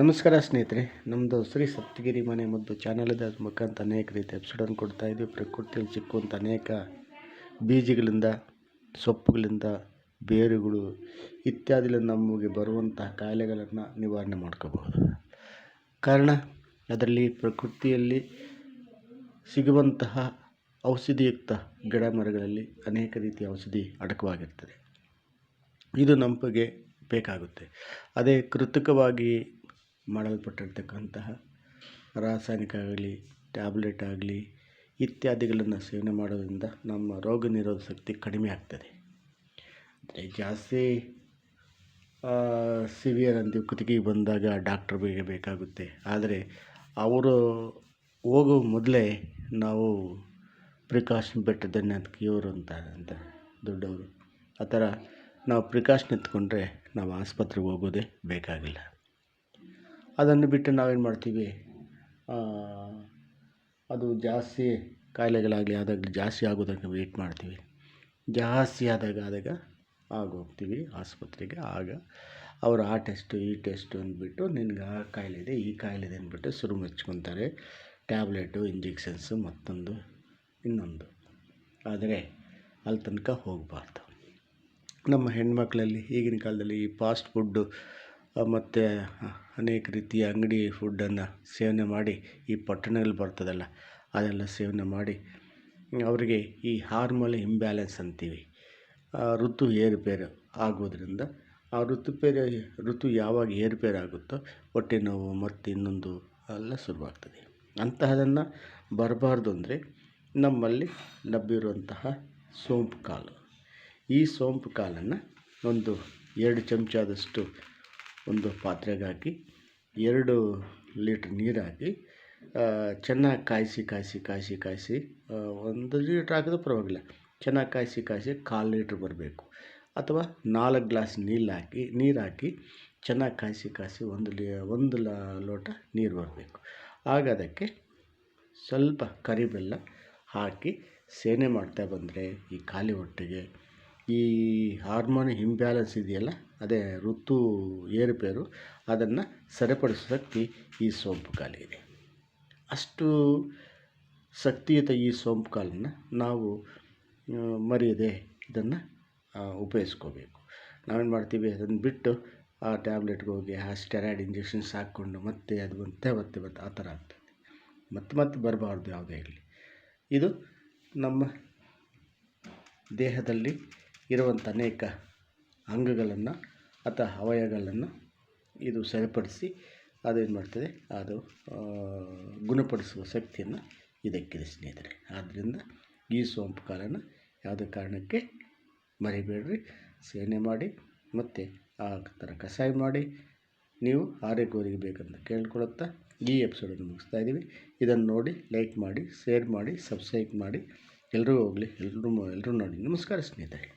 ನಮಸ್ಕಾರ ಸ್ನೇಹಿತರೆ, ನಮ್ಮದು ಶ್ರೀ ಸಪ್ತಗಿರಿ ಮನೆ ಮದ್ದು ಚಾನಲದ ಮುಖಾಂತರ ಅನೇಕ ರೀತಿಯ ಎಪಿಸೋಡನ್ನು ಕೊಡ್ತಾಯಿದ್ವಿ. ಪ್ರಕೃತಿಯಲ್ಲಿ ಸಿಕ್ಕುವಂಥ ಅನೇಕ ಬೀಜಗಳಿಂದ, ಸೊಪ್ಪುಗಳಿಂದ, ಬೇರುಗಳು ಇತ್ಯಾದಿಗಳಿಂದ ನಮಗೆ ಬರುವಂತಹ ಕಾಯಿಲೆಗಳನ್ನು ನಿವಾರಣೆ ಮಾಡ್ಕೋಬಹುದು. ಕಾರಣ ಅದರಲ್ಲಿ ಪ್ರಕೃತಿಯಲ್ಲಿ ಸಿಗುವಂತಹ ಔಷಧಿಯುಕ್ತ ಗಿಡ ಮರಗಳಲ್ಲಿ ಅನೇಕ ರೀತಿಯ ಔಷಧಿ ಅಡಕವಾಗಿರ್ತದೆ. ಇದು ನಮಗೆ ಬೇಕಾಗುತ್ತೆ. ಅದೇ ಕೃತಕವಾಗಿ ಮಾಡಲ್ಪಟ್ಟಿರ್ತಕ್ಕಂತಹ ರಾಸಾಯನಿಕ ಆಗಲಿ, ಟ್ಯಾಬ್ಲೆಟ್ ಆಗಲಿ ಇತ್ಯಾದಿಗಳನ್ನು ಸೇವನೆ ಮಾಡೋದ್ರಿಂದ ನಮ್ಮ ರೋಗ ನಿರೋಧಕ ಶಕ್ತಿ ಕಡಿಮೆ ಆಗ್ತದೆ. ಜಾಸ್ತಿ ಸಿವಿಯರ್ ಅಂತೀವಿ, ಕುತ್ತಿಗೆಗೆ ಬಂದಾಗ ಡಾಕ್ಟ್ರ್ ಬೇಕಾಗುತ್ತೆ. ಆದರೆ ಅವರು ಹೋಗೋ ಮೊದಲೇ ನಾವು ಪ್ರಿಕಾಷನ್ ಬೆಟರ್ ಅಂತ ಕ್ಯೂರ್ ಅಂತ ದೊಡ್ಡವರು. ಆ ಥರ ನಾವು ಪ್ರಿಕಾಷನ್ ಎತ್ಕೊಂಡ್ರೆ ನಾವು ಆಸ್ಪತ್ರೆಗೆ ಹೋಗೋದೇ ಬೇಕಾಗಿಲ್ಲ. ಅದನ್ನು ಬಿಟ್ಟು ನಾವೇನು ಮಾಡ್ತೀವಿ, ಅದು ಜಾಸ್ತಿ ಕಾಯಿಲೆಗಳಾಗಲಿ ಆದಾಗ ಜಾಸ್ತಿ ಆಗೋದಕ್ಕೆ ವೆಯ್ಟ್ ಮಾಡ್ತೀವಿ. ಜಾಸ್ತಿ ಆದಾಗ ಆಗೋಗ್ತೀವಿ ಆಸ್ಪತ್ರೆಗೆ. ಆಗ ಅವರು ಆ ಟೆಸ್ಟು ಈ ಟೆಸ್ಟು ಅಂದ್ಬಿಟ್ಟು ನಿನಗೆ ಆ ಕಾಯಿಲೆ ಇದೆ, ಈ ಕಾಯಿಲೆ ಇದೆ ಅಂದ್ಬಿಟ್ಟು ಶುರು ಹಚ್ಕೊತಾರೆ. ಟ್ಯಾಬ್ಲೆಟು, ಇಂಜೆಕ್ಷನ್ಸು, ಮತ್ತೊಂದು ಇನ್ನೊಂದು. ಆದರೆ ಅಲ್ಲಿ ತನಕ ಹೋಗಬಾರ್ದು. ನಮ್ಮ ಹೆಣ್ಮಕ್ಳಲ್ಲಿ ಈಗಿನ ಕಾಲದಲ್ಲಿ ಈ ಫಾಸ್ಟ್ ಫುಡ್ಡು ಮತ್ತು ಅನೇಕ ರೀತಿಯ ಅಂಗಡಿ ಫುಡ್ಡನ್ನು ಸೇವನೆ ಮಾಡಿ, ಈ ಪಟ್ಟಣದಲ್ಲಿ ಬರ್ತದಲ್ಲ ಅದೆಲ್ಲ ಸೇವನೆ ಮಾಡಿ ಅವರಿಗೆ ಈ ಹಾರ್ಮೋನ್ ಇಂಬ್ಯಾಲೆನ್ಸ್ ಅಂತೀವಿ, ಋತು ಏರುಪೇರು ಆಗೋದ್ರಿಂದ ಆ ಋತು ಯಾವಾಗ ಏರುಪೇರು ಆಗುತ್ತೋ ಹೊಟ್ಟೆ ನೋವು ಮತ್ತು ಇನ್ನೊಂದು ಎಲ್ಲ ಶುರುವಾಗ್ತದೆ. ಅಂತಹದನ್ನು ಬರಬಾರ್ದು ಅಂದರೆ ನಮ್ಮಲ್ಲಿ ಲಭ್ಯವಿರುವಂತಹ ಸೋಂಪು ಕಾಳು. ಈ ಸೋಂಪು ಕಾಳನ್ನು ಒಂದು 2 ಚಮಚದಷ್ಟು ಒಂದು ಪಾತ್ರೆಗೆ ಹಾಕಿ 2 ಲೀಟ್ರ್ ನೀರು ಹಾಕಿ ಚೆನ್ನಾಗಿ ಕಾಯಿಸಿ 1 ಲೀಟ್ರ್ ಹಾಕಿದ್ರೂ ಪರವಾಗಿಲ್ಲ. ಚೆನ್ನಾಗಿ ಕಾಯಿಸಿ 1/4 ಲೀಟ್ರ್ ಬರಬೇಕು. ಅಥವಾ 4 ಗ್ಲಾಸ್ ನೀರು ಹಾಕಿ ಚೆನ್ನಾಗಿ ಕಾಯಿಸಿ 1 ಲೋಟ ನೀರು ಬರಬೇಕು. ಆಗ ಅದಕ್ಕೆ ಸ್ವಲ್ಪ ಕರಿಬೆಲ್ಲ ಹಾಕಿ ಸೇವನೆ ಮಾಡ್ತಾ ಬಂದರೆ ಈ ಖಾಲಿ ಹೊಟ್ಟೆಗೆ ಈ ಹಾರ್ಮೋನ್ ಇಂಬ್ಯಾಲೆನ್ಸ್ ಇದೆಯಲ್ಲ, ಅದೇ ಋತು ಏರುಪೇರು, ಅದನ್ನು ಸರಿಪಡಿಸೋ ಶಕ್ತಿ ಈ ಸೋಂಪು ಕಾಲಿಗಿದೆ. ಅಷ್ಟು ಶಕ್ತಿಯುತ ಈ ಸೋಂಪು ಕಾಳನ್ನು ನಾವು ಮರೆಯದೆ ಇದನ್ನು ಉಪಯೋಗಿಸ್ಕೋಬೇಕು. ನಾವೇನು ಮಾಡ್ತೀವಿ, ಅದನ್ನು ಬಿಟ್ಟು ಆ ಟ್ಯಾಬ್ಲೆಟ್ಗೆ ಹೋಗಿ ಆ ಸ್ಟೆರಾಯ್ಡ್ ಇಂಜೆಕ್ಷನ್ಸ್ ಹಾಕ್ಕೊಂಡು ಮತ್ತೆ ಅದು ಮತ್ತೆ ಆ ಥರ ಆಗ್ತದೆ. ಮತ್ತೆ ಬರಬಾರ್ದು ಯಾವುದೇ ಇರಲಿ. ಇದು ನಮ್ಮ ದೇಹದಲ್ಲಿ ಇರುವಂಥ ಅನೇಕ ಅಂಗಗಳನ್ನು ಅಥವಾ ಅವಯವಗಳನ್ನು ಇದು ಸರಿಪಡಿಸಿ ಅದೇನು ಮಾಡ್ತದೆ, ಅದು ಗುಣಪಡಿಸುವ ಶಕ್ತಿಯನ್ನು ಇದಕ್ಕಿದೆ ಸ್ನೇಹಿತರೆ. ಆದ್ದರಿಂದ ಈ ಸೋಂಪು ಕಾಳನ್ನು ಯಾವುದೇ ಕಾರಣಕ್ಕೆ ಮರಿಬೇಡ್ರಿ, ಸೇವನೆ ಮಾಡಿ ಮತ್ತು ಆ ಥರ ಕಷಾಯ ಮಾಡಿ ನೀವು ಆರೋಗ್ಯವಾಗಿ ಬೇಕಂತ ಕೇಳ್ಕೊಳುತ್ತಾ ಈ ಎಪಿಸೋಡನ್ನು ಮುಗಿಸ್ತಾ ಇದ್ದೀವಿ. ಇದನ್ನು ನೋಡಿ ಲೈಕ್ ಮಾಡಿ, ಶೇರ್ ಮಾಡಿ, ಸಬ್ಸ್ಕ್ರೈಬ್ ಮಾಡಿ. ಎಲ್ಲರೂ ಹೋಗಲಿ, ಎಲ್ಲರೂ ನೋಡಿ. ನಮಸ್ಕಾರ ಸ್ನೇಹಿತರೆ.